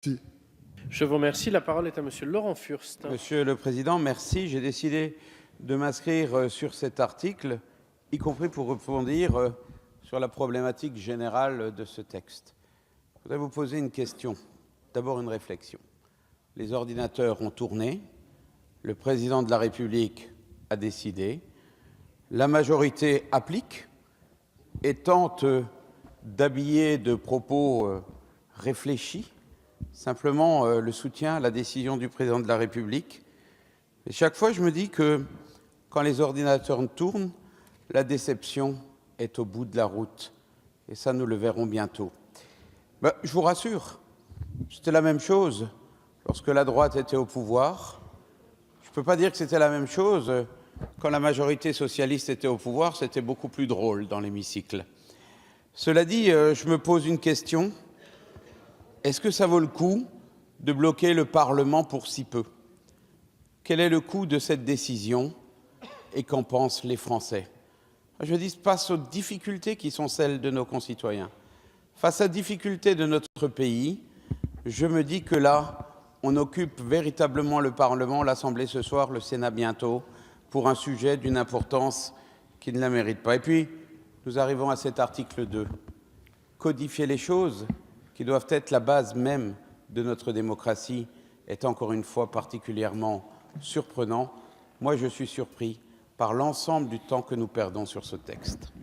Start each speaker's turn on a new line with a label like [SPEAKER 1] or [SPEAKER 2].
[SPEAKER 1] Si.
[SPEAKER 2] Je vous remercie. La parole est à Monsieur Laurent Furst.
[SPEAKER 3] Monsieur le Président, merci. J'ai décidé de m'inscrire sur cet article, y compris pour rebondir sur la problématique générale de ce texte. Je voudrais vous poser une question, d'abord une réflexion. Les ordinateurs ont tourné, le Président de la République a décidé, la majorité applique et tente d'habiller de propos réfléchis simplement le soutien à la décision du Président de la République. Et chaque fois, je me dis que quand les ordinateurs tournent, la déception est au bout de la route. Et ça, nous le verrons bientôt. Je vous rassure, c'était la même chose lorsque la droite était au pouvoir. Je ne peux pas dire que c'était la même chose quand la majorité socialiste était au pouvoir. C'était beaucoup plus drôle dans l'hémicycle. Cela dit, je me pose une question. Est-ce que ça vaut le coup de bloquer le Parlement pour si peu? Quel est le coût de cette décision et qu'en pensent les Français? Je dis, face aux difficultés qui sont celles de nos concitoyens, face aux difficultés de notre pays, je me dis que là, on occupe véritablement le Parlement, l'Assemblée ce soir, le Sénat bientôt, pour un sujet d'une importance qui ne la mérite pas. Et puis, nous arrivons à cet article 2. Codifier les choses qui doivent être la base même de notre démocratie est encore une fois particulièrement surprenant. Moi, je suis surpris par l'ensemble du temps que nous perdons sur ce texte.